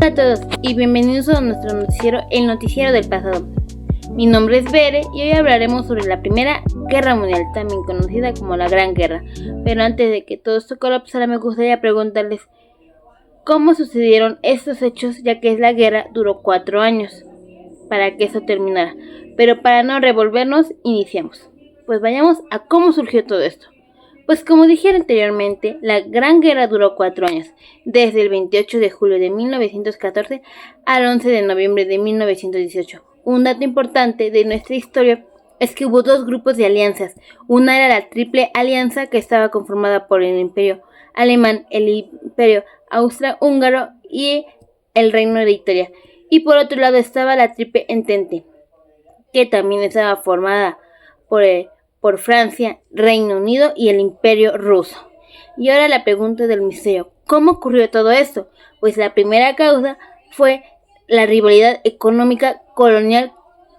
Hola a todos y bienvenidos a nuestro noticiero, el noticiero del pasado. Mi nombre es Bere y hoy hablaremos sobre la Primera Guerra Mundial, también conocida como la Gran Guerra. Pero antes de que todo esto colapsara, me gustaría preguntarles cómo sucedieron estos hechos, ya que la guerra duró 4 años para que eso terminara. Pero para no revolvernos, iniciamos. Pues vayamos a cómo surgió todo esto. Pues como dije anteriormente, la Gran Guerra duró 4 años, desde el 28 de julio de 1914 al 11 de noviembre de 1918. Un dato importante de nuestra historia es que hubo 2 grupos de alianzas. Una era la Triple Alianza, que estaba conformada por el Imperio Alemán, el Imperio Austrohúngaro y el Reino de Italia. Y por otro lado estaba la Triple Entente, que también estaba formada por Francia, Reino Unido y el Imperio Ruso. Y ahora la pregunta del misterio: ¿cómo ocurrió todo esto? Pues la primera causa fue la rivalidad económica colonial,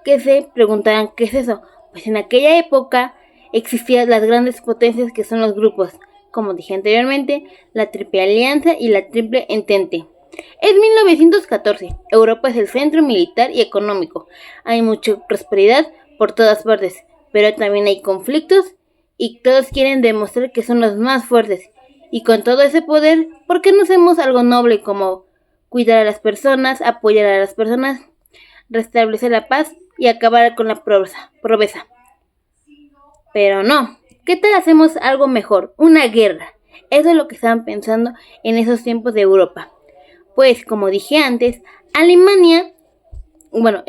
que se preguntarán ¿qué es eso? Pues en aquella época existían las grandes potencias, que son los grupos, como dije anteriormente, la Triple Alianza y la Triple Entente. Es 1914, Europa es el centro militar y económico, hay mucha prosperidad por todas partes, pero también hay conflictos y todos quieren demostrar que son los más fuertes. Y con todo ese poder, ¿por qué no hacemos algo noble como cuidar a las personas, apoyar a las personas, restablecer la paz y acabar con la pobreza? Pero no, ¿qué tal hacemos algo mejor? Una guerra. Eso es lo que estaban pensando en esos tiempos de Europa. Pues como dije antes, el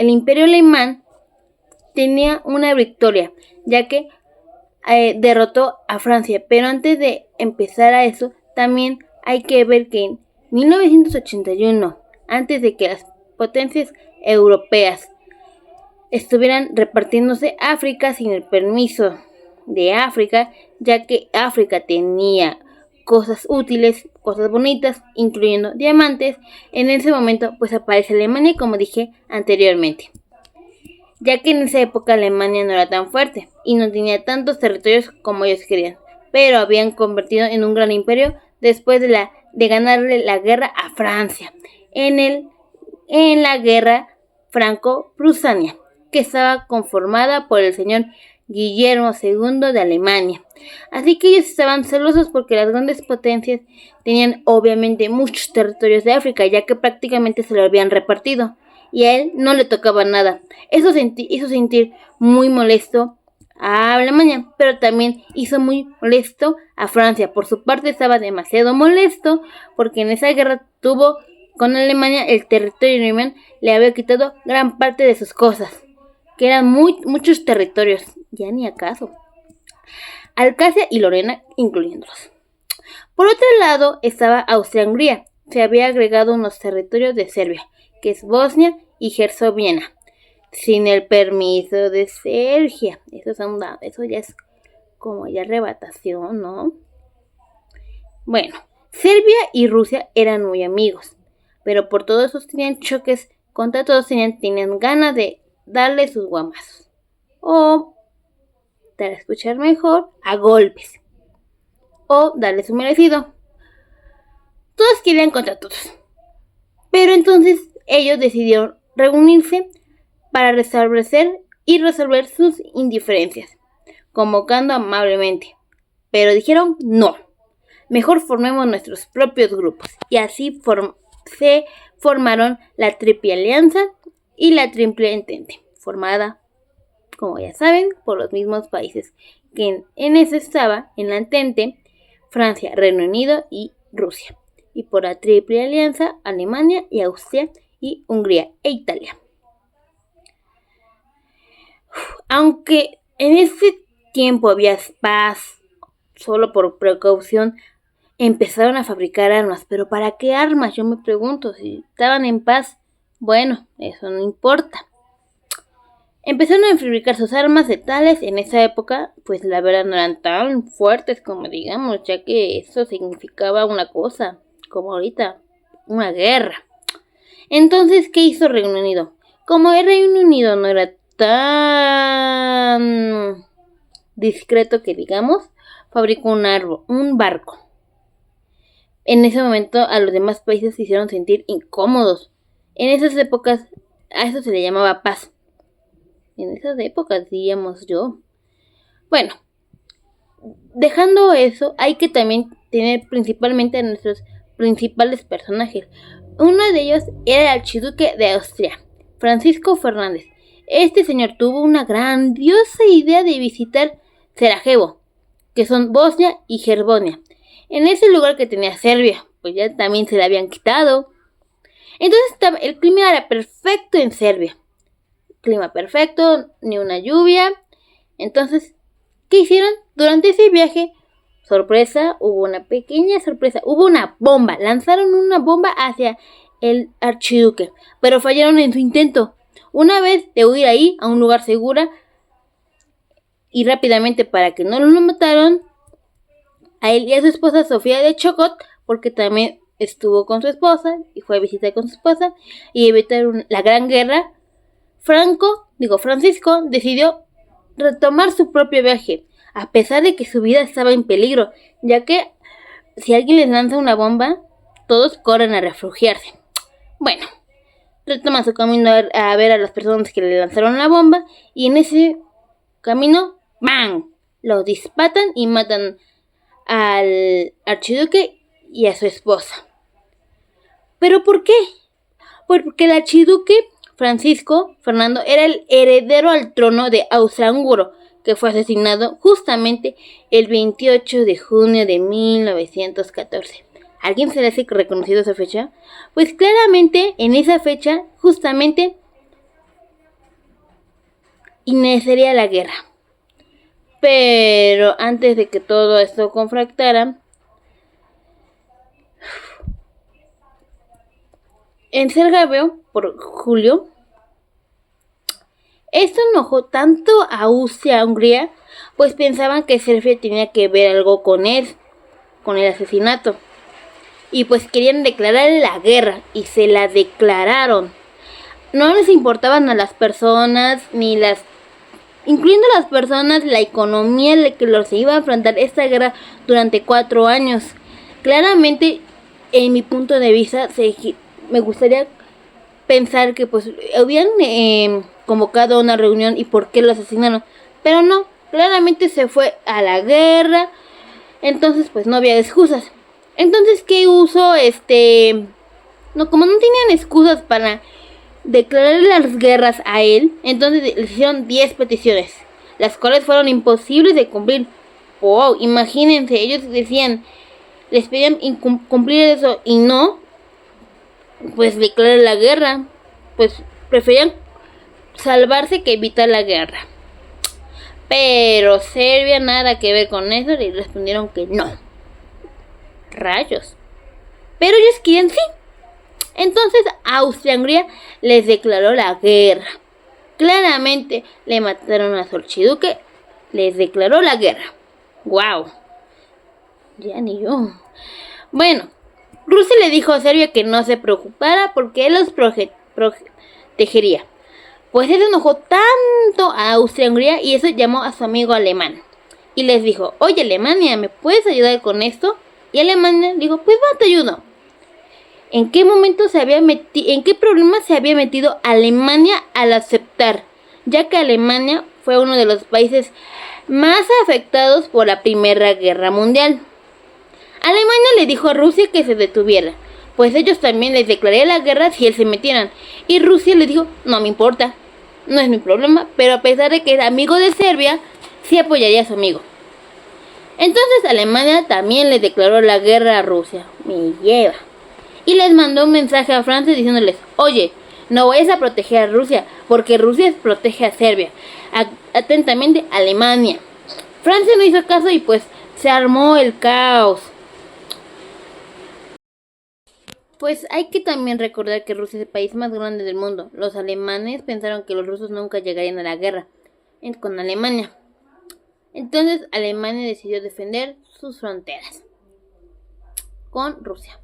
Imperio Alemán tenía una victoria, ya que derrotó a Francia. Pero antes de empezar a eso, también hay que ver que en 1981, antes de que las potencias europeas estuvieran repartiéndose África sin el permiso de África, ya que África tenía cosas útiles, cosas bonitas, incluyendo diamantes, en ese momento pues aparece Alemania, como dije anteriormente, ya que en esa época Alemania no era tan fuerte y no tenía tantos territorios como ellos querían, pero habían convertido en un gran imperio después de ganarle la guerra a Francia en la guerra franco-prusana, que estaba conformada por el señor Guillermo II de Alemania. Así que ellos estaban celosos porque las grandes potencias tenían obviamente muchos territorios de África, ya que prácticamente se lo habían repartido y a él no le tocaba nada. Eso hizo sentir muy molesto a Alemania, pero también hizo muy molesto a Francia. Por su parte estaba demasiado molesto porque en esa guerra tuvo con Alemania el territorio alemán, le había quitado gran parte de sus cosas, que eran muchos territorios, ya ni acaso, Alsacia y Lorena incluyéndolos. Por otro lado estaba Austria-Hungría, se había agregado unos territorios de Serbia, que es Bosnia y Herzegovina, sin el permiso de Serbia. Eso ya es como ya arrebatación, ¿no? Bueno, Serbia y Rusia eran muy amigos, pero por todos esos tenían choques, contra todos tenían ganas de darle sus guamazos, o, para escuchar mejor, a golpes, o darle su merecido. Todos querían contra todos, pero entonces ellos decidieron reunirse para resolver sus indiferencias, convocando amablemente, pero dijeron no, mejor formemos nuestros propios grupos, y así se formaron la Triple Alianza y la Triple Entente, formada, como ya saben, por los mismos países que en eso estaba, en la Entente, Francia, Reino Unido y Rusia, y por la Triple Alianza, Alemania y Austria y Hungría e Italia. Aunque en ese tiempo había paz, solo por precaución empezaron a fabricar armas. ¿Pero para qué armas? Yo me pregunto. Si estaban en paz, bueno, eso no importa. Empezaron a fabricar sus armas letales. En esa época, pues la verdad no eran tan fuertes como digamos, ya que eso significaba una cosa, como ahorita, una guerra. Entonces, ¿qué hizo Reino Unido? Como el Reino Unido no era tan discreto que digamos, fabricó un barco. En ese momento a los demás países se hicieron sentir incómodos. En esas épocas a eso se le llamaba paz. En esas épocas, diríamos yo. Bueno, dejando eso, hay que también tener principalmente a nuestros principales personajes. Uno de ellos era el archiduque de Austria, Francisco Fernández. Este señor tuvo una grandiosa idea de visitar Sarajevo, que son Bosnia y Herzegovina, en ese lugar que tenía Serbia, pues ya también se la habían quitado. Entonces el clima era perfecto en Serbia. Clima perfecto, ni una lluvia. Entonces, ¿qué hicieron? Durante ese viaje, sorpresa, hubo una pequeña sorpresa. Hubo una bomba. Lanzaron una bomba hacia el archiduque, pero fallaron en su intento. Una vez de huir ahí a un lugar seguro y rápidamente para que no lo mataron, a él y a su esposa Sofía de Chocot, porque también estuvo con su esposa y fue a visitar con su esposa y evitar la gran guerra, Francisco decidió retomar su propio viaje, a pesar de que su vida estaba en peligro, ya que si alguien les lanza una bomba, todos corren a refugiarse. Bueno, retoma su camino a ver a las personas que le lanzaron la bomba y en ese camino, ¡bang!, los disparan y matan al archiduque y a su esposa. ¿Pero por qué? Porque el archiduque Francisco Fernando era el heredero al trono de Austria-Húngaro, que fue asesinado justamente el 28 de junio de 1914. ¿Alguien se le hace reconocido esa fecha? Pues claramente en esa fecha justamente iniciaría la guerra. Pero antes de que todo esto conflictara, en Sarajevo, por julio, esto enojó tanto a Austria-Hungría, pues pensaban que Serbia tenía que ver algo con él, con el asesinato. Y pues querían declararle la guerra, y se la declararon. No les importaban a las personas, incluyendo las personas, la economía de que los iba a enfrentar esta guerra durante 4 años. Claramente, en mi punto de vista, me gustaría pensar que pues habían convocado una reunión y por qué lo asesinaron, pero no, claramente se fue a la guerra, entonces pues no había excusas. Entonces, ¿qué uso? No, como no tenían excusas para declarar las guerras a él, entonces le hicieron 10 peticiones, las cuales fueron imposibles de cumplir. Wow, imagínense, ellos decían, les pedían cumplir eso y no, pues declarar la guerra, pues preferían salvarse que evitar la guerra. Pero Serbia nada que ver con eso, y respondieron que no. Rayos. Pero ellos querían sí. Entonces Austria-Hungría les declaró la guerra. Claramente le mataron a su archiduque, les declaró la guerra. Wow. Ya ni yo. Bueno, Rusia le dijo a Serbia que no se preocupara porque él los protegería. Pues eso enojó tanto a Austria-Hungría y eso llamó a su amigo alemán. Y les dijo, oye Alemania, ¿me puedes ayudar con esto? Y Alemania dijo, pues va, te ayudo. ¿En qué problema se había metido Alemania al aceptar? Ya que Alemania fue uno de los países más afectados por la Primera Guerra Mundial. Alemania le dijo a Rusia que se detuviera, pues ellos también les declararían la guerra si él se metieran. Y Rusia le dijo, no me importa, no es mi problema, pero a pesar de que era amigo de Serbia, sí apoyaría a su amigo. Entonces Alemania también le declaró la guerra a Rusia. Me lleva. Y les mandó un mensaje a Francia diciéndoles, oye, no vayas a proteger a Rusia, porque Rusia protege a Serbia. Atentamente, Alemania. Francia no hizo caso y pues se armó el caos. Pues hay que también recordar que Rusia es el país más grande del mundo. Los alemanes pensaron que los rusos nunca llegarían a la guerra con Alemania. Entonces Alemania decidió defender sus fronteras con Rusia,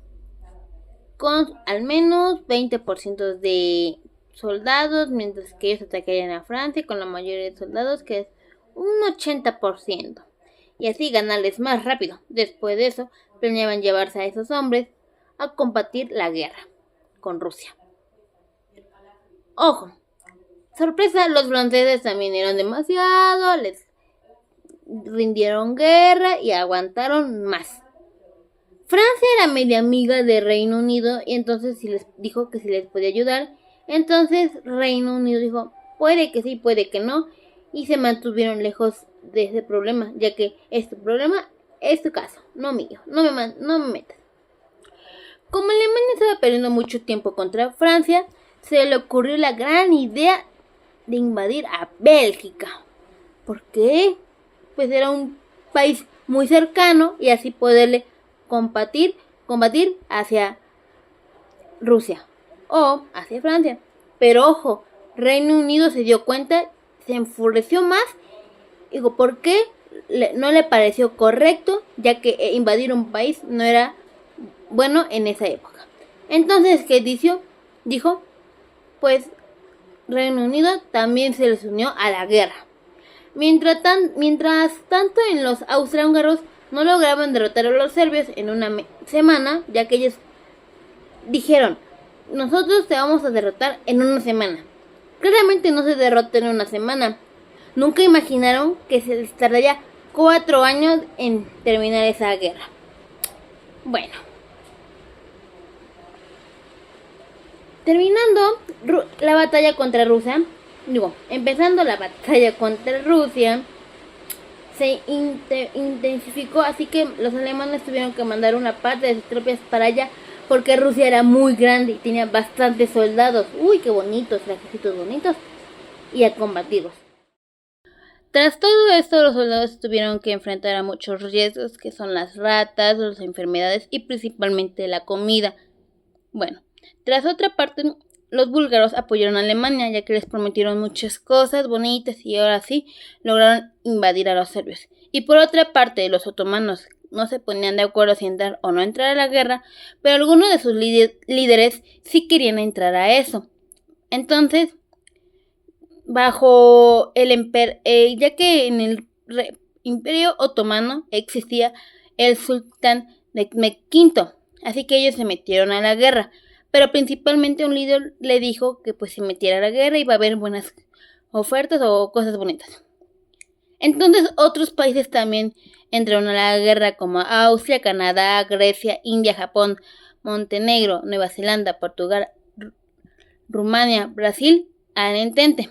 con al menos 20% de soldados, mientras que ellos atacarían a Francia con la mayoría de soldados, que es un 80%. Y así ganarles más rápido. Después de eso, planeaban llevarse a esos hombres a combatir la guerra con Rusia. Ojo, sorpresa, los franceses también eran demasiado, les rindieron guerra y aguantaron más. Francia era media amiga de Reino Unido y entonces les dijo que si les podía ayudar. Entonces Reino Unido dijo, puede que sí, puede que no, y se mantuvieron lejos de ese problema, ya que este problema es tu caso, no mío, no me metas. Como Alemania estaba perdiendo mucho tiempo contra Francia, se le ocurrió la gran idea de invadir a Bélgica. ¿Por qué? Pues era un país muy cercano y así poderle combatir hacia Rusia o hacia Francia. Pero ojo, Reino Unido se dio cuenta, se enfureció más. Digo, ¿por qué? No le pareció correcto, ya que invadir un país no era bueno en esa época. Entonces, ¿qué dijo? Pues Reino Unido también se les unió a la guerra. Mientras tanto, en los austrohúngaros no lograban derrotar a los serbios en una semana, ya que ellos dijeron, nosotros te vamos a derrotar en una semana. Claramente no se derrotó en una semana. Nunca imaginaron que se les tardaría 4 años en terminar esa guerra. Bueno, empezando la batalla contra Rusia, se intensificó, así que los alemanes tuvieron que mandar una parte de sus tropas para allá, porque Rusia era muy grande y tenía bastantes soldados. Uy, qué bonitos, ejércitos bonitos, y a combatirlos. Tras todo esto, los soldados tuvieron que enfrentar a muchos riesgos, que son las ratas, las enfermedades y principalmente la comida. Bueno, tras otra parte, los búlgaros apoyaron a Alemania, ya que les prometieron muchas cosas bonitas y ahora sí lograron invadir a los serbios. Y por otra parte, los otomanos no se ponían de acuerdo si entrar o no entrar a la guerra, pero algunos de sus líderes sí querían entrar a eso. Entonces, bajo el ya que en el Imperio Otomano existía el sultán de Mehmed V, así que ellos se metieron a la guerra. Pero principalmente un líder le dijo que pues si metiera a la guerra iba a haber buenas ofertas o cosas bonitas. Entonces otros países también entraron a la guerra, como Austria, Canadá, Grecia, India, Japón, Montenegro, Nueva Zelanda, Portugal, Rumania, Brasil, al entente.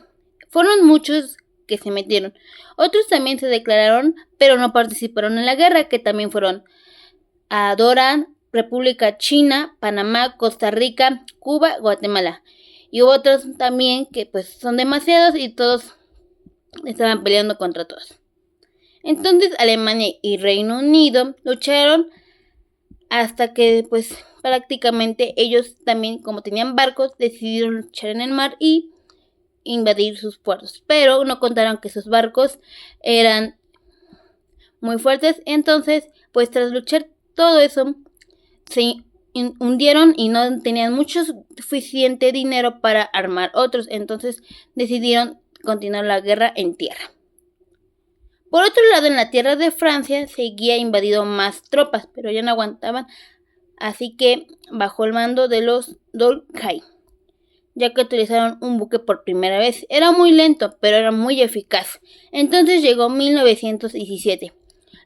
Fueron muchos que se metieron. Otros también se declararon, pero no participaron en la guerra, que también fueron Andorra, República China, Panamá, Costa Rica, Cuba, Guatemala. Y hubo otros también que pues son demasiados y todos estaban peleando contra todos. Entonces Alemania y Reino Unido lucharon hasta que pues prácticamente ellos también, como tenían barcos, decidieron luchar en el mar y invadir sus puertos. Pero no contaron que sus barcos eran muy fuertes. Entonces pues tras luchar todo eso, se hundieron y no tenían suficiente dinero para armar otros, entonces decidieron continuar la guerra en tierra. Por otro lado, en la tierra de Francia seguía invadido más tropas, pero ya no aguantaban, así que bajo el mando de los Dolkai, ya que utilizaron un buque por primera vez. Era muy lento, pero era muy eficaz. Entonces llegó 1917.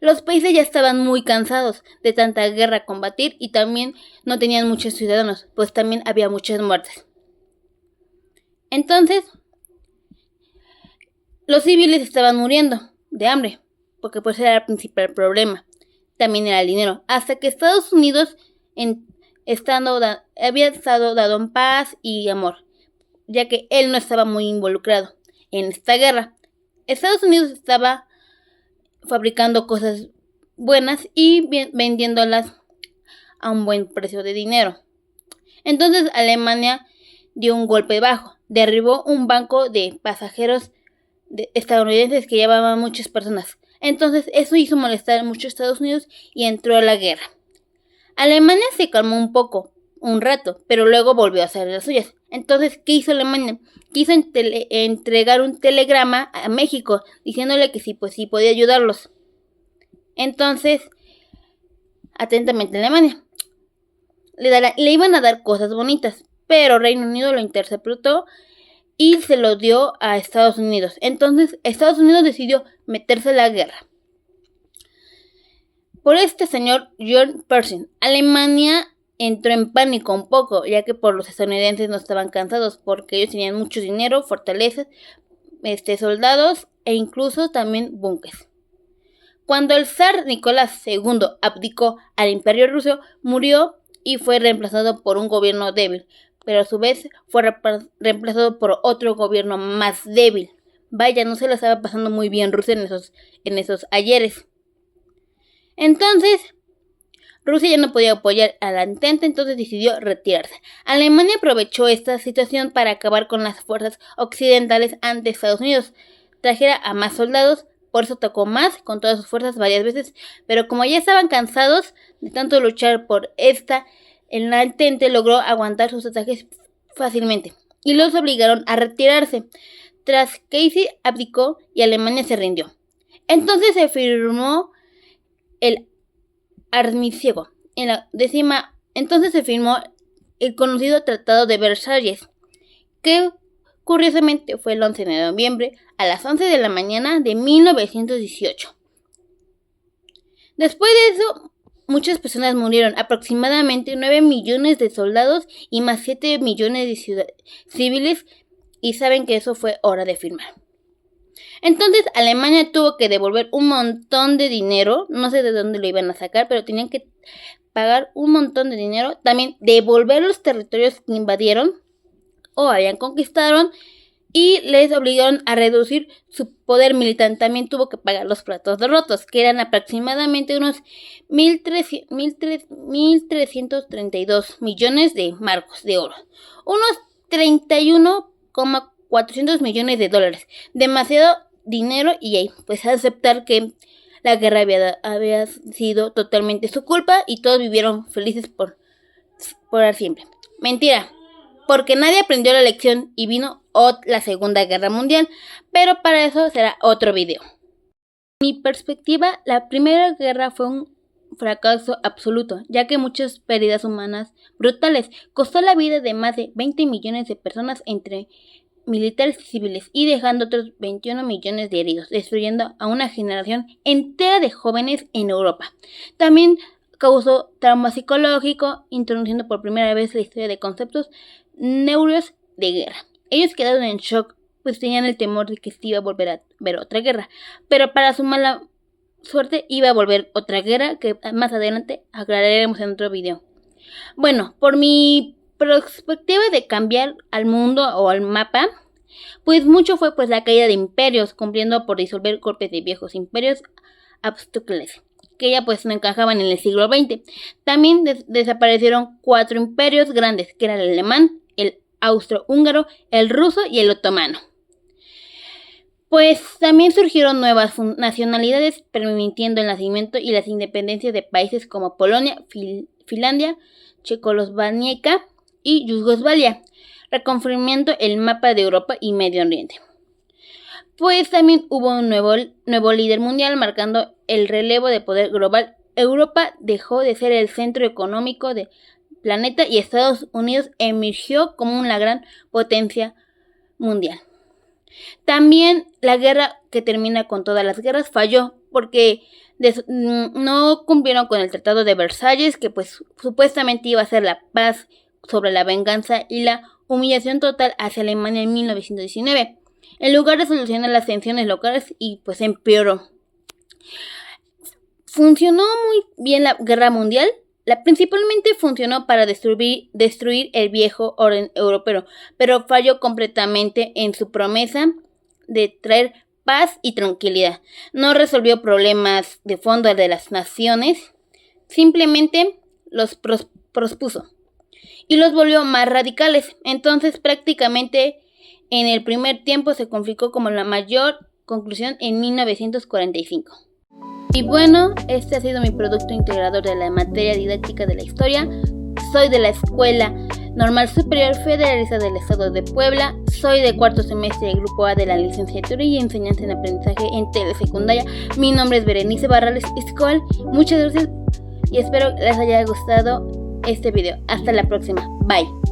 Los países ya estaban muy cansados de tanta guerra a combatir y también no tenían muchos ciudadanos, pues también había muchas muertes. Entonces, los civiles estaban muriendo de hambre, porque pues era el principal problema. También era el dinero, hasta que Estados Unidos había estado dado en paz y amor, ya que él no estaba muy involucrado en esta guerra. Estados Unidos estaba fabricando cosas buenas y vendiéndolas a un buen precio de dinero. Entonces Alemania dio un golpe bajo, derribó un banco de pasajeros estadounidenses que llevaban muchas personas. Entonces eso hizo molestar mucho a Estados Unidos y entró a la guerra. Alemania se calmó un rato, pero luego volvió a hacer las suyas. Entonces, ¿qué hizo Alemania? Quiso entregar un telegrama a México diciéndole que sí podía ayudarlos. Entonces, atentamente a Alemania. Le iban a dar cosas bonitas, pero Reino Unido lo interceptó y se lo dio a Estados Unidos. Entonces Estados Unidos decidió meterse en la guerra. Por este señor John Pershing, Alemania entró en pánico un poco, ya que por los estadounidenses no estaban cansados, porque ellos tenían mucho dinero, fortalezas, soldados e incluso también búnkeres. Cuando el zar Nicolás II abdicó al Imperio Ruso, murió y fue reemplazado por un gobierno débil, pero a su vez fue reemplazado por otro gobierno más débil. Vaya, no se lo estaba pasando muy bien Rusia en esos ayeres. Entonces, Rusia ya no podía apoyar a la Entente, entonces decidió retirarse. Alemania aprovechó esta situación para acabar con las fuerzas occidentales ante Estados Unidos. Trajera a más soldados, por eso atacó más con todas sus fuerzas varias veces, pero como ya estaban cansados de tanto luchar por en la Entente logró aguantar sus ataques fácilmente y los obligaron a retirarse. Tras Casey abdicó y Alemania se rindió. Entonces se firmó el armisticio. Entonces se firmó el conocido Tratado de Versalles, que curiosamente fue el 11 de noviembre a las 11 de la mañana de 1918. Después de eso, muchas personas murieron, aproximadamente 9 millones de soldados y más 7 millones de civiles, y saben que eso fue hora de firmar. Entonces Alemania tuvo que devolver un montón de dinero, no sé de dónde lo iban a sacar, pero tenían que pagar un montón de dinero, también devolver los territorios que invadieron o habían conquistaron, y les obligaron a reducir su poder militar. También tuvo que pagar los platos rotos, que eran aproximadamente unos 1.332 millones de marcos de oro, unos 31,400 millones de dólares, demasiado dinero, y ahí pues aceptar que la guerra había sido totalmente su culpa y todos vivieron felices por siempre. Mentira, porque nadie aprendió la lección y vino la Segunda Guerra Mundial, pero para eso será otro video. En mi perspectiva, la Primera Guerra fue un fracaso absoluto, ya que muchas pérdidas humanas brutales, costó la vida de más de 20 millones de personas entre militares y civiles, y dejando otros 21 millones de heridos, destruyendo a una generación entera de jóvenes en Europa. También causó trauma psicológico, introduciendo por primera vez la historia de conceptos neurios de guerra. Ellos quedaron en shock, pues tenían el temor de que se iba a volver a ver otra guerra, pero para su mala suerte iba a volver otra guerra, que más adelante aclararemos en otro video. Bueno, por mi perspectiva de cambiar al mundo o al mapa, pues mucho fue pues la caída de imperios, cumpliendo por disolver golpes de viejos imperios obstáculos que ya pues no encajaban en el siglo XX. También desaparecieron 4 imperios grandes, que eran el alemán, el austrohúngaro, el ruso y el otomano. Pues también surgieron nuevas nacionalidades, permitiendo el nacimiento y las independencias de países como Polonia, Finlandia, Checoslovaquia y Yugoslavia, reconfirmando el mapa de Europa y Medio Oriente. Pues también hubo un nuevo líder mundial, marcando el relevo de poder global. Europa dejó de ser el centro económico del planeta y Estados Unidos emergió como una gran potencia mundial. También la guerra que termina con todas las guerras falló, porque no cumplieron con el Tratado de Versalles, que pues supuestamente iba a ser la paz sobre la venganza y la humillación total hacia Alemania en 1919, en lugar de solucionar las tensiones locales, y pues empeoró. Funcionó muy bien la guerra mundial. Principalmente funcionó para destruir el viejo orden europeo, pero falló completamente en su promesa de traer paz y tranquilidad. No resolvió problemas de fondo de las naciones, simplemente los pospuso y los volvió más radicales. Entonces prácticamente en el primer tiempo se configuró como la mayor conclusión en 1945. Y bueno, este ha sido mi producto integrador de la materia didáctica de la historia. Soy de la Escuela Normal Superior Federalizada del Estado de Puebla. Soy de cuarto semestre del Grupo A de la Licenciatura y Enseñanza en Aprendizaje en Telesecundaria. Mi nombre es Berenice Barrales Escobar. Muchas gracias y espero que les haya gustado este video. Hasta la próxima. Bye.